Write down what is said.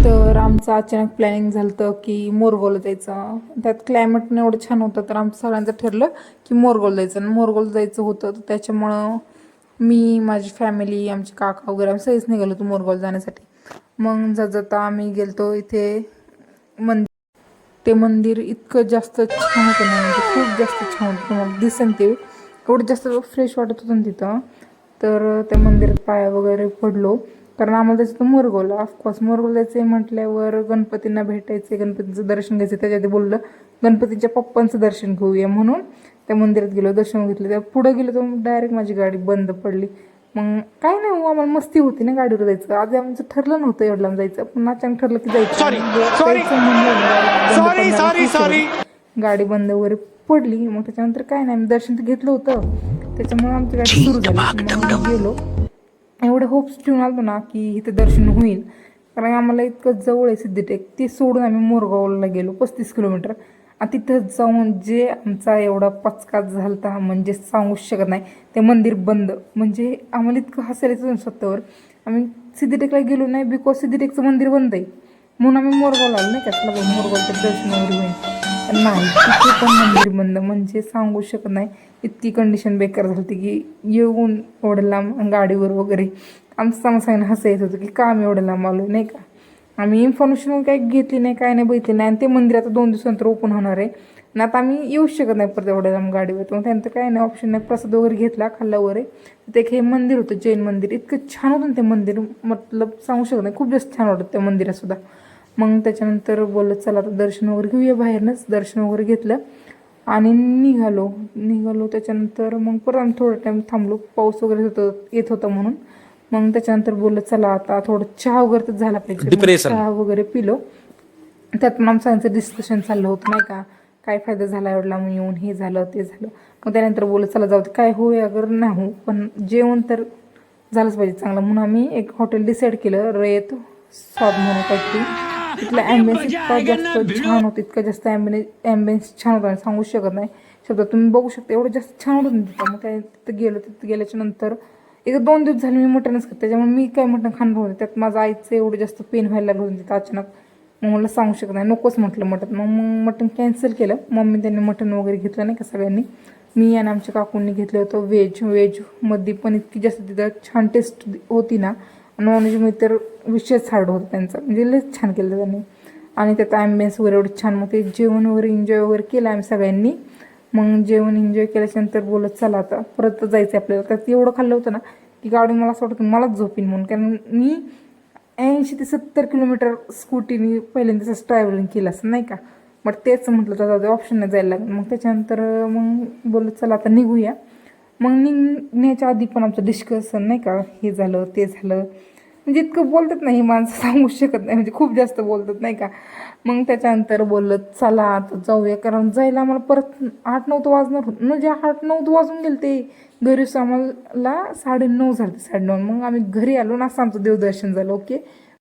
तर आमचं अचानक प्लॅनिंग झालं होतं की मोरगोला जायचं. त्यात क्लायमेट एवढं छान होतं तर आमचं सगळ्यांचं ठरलं की मोरगोला जायचं. आणि मोरगोला जायचं होतं तर त्याच्यामुळं मी, माझी फॅमिली, आमचे काका वगैरे आम्ही सगळेच निघालो होतो मोरगोला जाण्यासाठी. मग जाता आम्ही गेलतो इथे मंदिर. ते मंदिर इतकं जास्त छान होतं ना, म्हणजे खूप जास्त छान होतं. तुम्हाला दिसेल ते एवढं जास्त फ्रेश वाटत होतं ना तिथं. तर त्या मंदिरात पाया वगैरे पडलो, कारण आम्हाला जायचं होतं मोरगोला. ऑफकोर्स मोरगोला जायचं आहे म्हटल्यावर गणपतींना भेटायचं, गणपतीचं दर्शन घ्यायचं. त्याच्या आधी बोललं गणपतीच्या पप्पांचं दर्शन घेऊया म्हणून त्या मंदिरात गेलो, दर्शन घेतलं. त्या पुढं गेलो तर डायरेक्ट माझी गाडी बंद पडली. मग काय नाही हो, आम्हाला मस्ती होती ना गाडीवर जायचं. आधी आमचं ठरलं नव्हतं एवढं लांब जायचं, पण अचानक ठरलं की जायचं. जायचं म्हणलं ना, गाडी बंद पडणार, गाडी बंद वगैरे पडली. मग त्याच्यानंतर काय नाही, आम्ही दर्शन तर घेतलं होतं, त्याच्यामुळे आमची गाडी सुरू झाली. मग आम्ही गेलो, एवढे होप्स ठेवून आलो ना की इथं दर्शन होईल, कारण आम्हाला इतकं जवळ आहे सिद्धटेक. ते सोडून आम्ही मोरगावला गेलो 35 किलोमीटर. आणि तिथं जाऊन जे आमचा एवढा पचकाच झालता म्हणजे सांगूच शकत नाही. ते मंदिर बंद, म्हणजे आम्हाला इतकं हसायला येतं स्वतःवर. आम्ही सिद्धटेकला गेलो नाही बिकॉज सिद्धटेकचं मंदिर बंद आहे, म्हणून आम्ही मोरगावला आलो नाही का, चला बाबा मोरगावला तर दर्शन वगैरे होईल. पण नाही, तिथे पण मंदिर बंद, म्हणजे सांगू शकत नाही. इतकी कंडिशन बेकार झाली की येऊन एवढं लांब गाडीवर वगैरे आमचं सांगायला हसं येत होतं की का आम्ही एवढं लांब आलो नाही का. आम्ही इन्फॉर्मेशन काही घेतली नाही, काय नाही बघितली नाही. आणि ते मंदिर आता 2 दिवसानंतर ओपन होणार आहे आणि आता आम्ही येऊच शकत नाही परत एवढ्या लांब गाडीवर. मग त्यानंतर काय नाही, ऑप्शन नाही, प्रसाद वगैरे घेतला, खाल्ला वगैरे. ते एक हे मंदिर होतं, जैन मंदिर. इतकं छान होतं ना ते मंदिर, मतलब सांगू शकत नाही, खूप जास्त छान वाटतं त्या मंदिरातसुद्धा. मग त्याच्यानंतर बोलत चला आता दर्शन वगैरे घेऊया बाहेरनंच. दर्शन वगैरे घेतलं आणि निघालो. त्याच्यानंतर मग परत आम्ही थोडं टाईम थांबलो, पाऊस वगैरे येत होता म्हणून. मग त्याच्यानंतर बोललं चला आता थोडं चहा वगैरे तर झाला पाहिजे. मग चहा वगैरे पिलो. त्यात पण आमचं डिस्कशन चाललं होतं नाही का, काय फायदा झाला एवढला मग येऊन, हे झालं ते झालं. मग त्यानंतर बोललं चला जाऊ दे, काय होय अगर नाही हो, पण जेवण तर झालंच पाहिजे चांगलं. म्हणून आम्ही एक हॉटेल डिसाईड केलं, रयत स्वाद म्हणून काहीतरी. तिथला ॲम्बियन्स इतका जास्त छान होतं, इतका जास्त ॲम्बियन्स छान होता, सांगू शकत नाही शब्द. तुम्ही बघू शकता एवढं जास्त छान होतं तिथं. मग काय तिथं गेलो, तिथं गेल्याच्या नंतर एक 2 दिवस झाले मी मटणच खात, त्याच्यामुळे मी काय मटण खाणार होते. त्यात माझं आईचं एवढं जास्त पेन व्हायला लागलं होतं तिथं अचानक. मग मला सांगू शकत नाही, नकोच म्हटलं मटण. मग मटण कॅन्सल केलं. मम्मी त्यांनी मटण वगैरे घेतलं नाही का सगळ्यांनी. मी आणि आमच्या काकूंनी घेतलं होतं व्हेजमध्ये पण इतकी जास्त तिथं छान टेस्ट होती ना. नॉनव्हेजमध्ये तर विशेष हार्ड होतं त्यांचं, म्हणजे लयच छान केलं त्यांनी. आणि त्यात ॲम्बियन्स वगैरे एवढं छान. मग ते जेवण वगैरे एन्जॉय वगैरे केलं आम्ही सगळ्यांनी. मग जेवण एन्जॉय केल्याच्यानंतर बोलत चला आता परत जायचं आपल्याला. त्यात एवढं खाल्लं होतं ना की गाडी मला असं वाटतं मलाच झोपीन म्हणून, कारण मी 80 ते 70 किलोमीटर स्कूटीने पहिल्यांदाच ट्रॅव्हलिंग केलं असं नाही का. मग तेच म्हटलं तर ऑप्शन नाही जायला लागलं. मग त्याच्यानंतर मग बोलत चला आता निघूया. मग निघण्याच्या आधी पण आमचं डिस्कशन नाही का, हे झालं ते झालं, म्हणजे इतकं बोलतात नाही माणसं सांगू शकत नाही, म्हणजे खूप जास्त बोलतात नाही का. मग त्याच्यानंतर बोललं चला आता जाऊया, कारण जायला आम्हाला परत 8-9 तर वाजणार होतं, म्हणजे 8-9 तर वाजून गेले. ते घरी आम्हाला 9:30 झाले, 9:30. मग आम्ही घरी आलो ना, असं आमचं देवदर्शन झालं. ओके.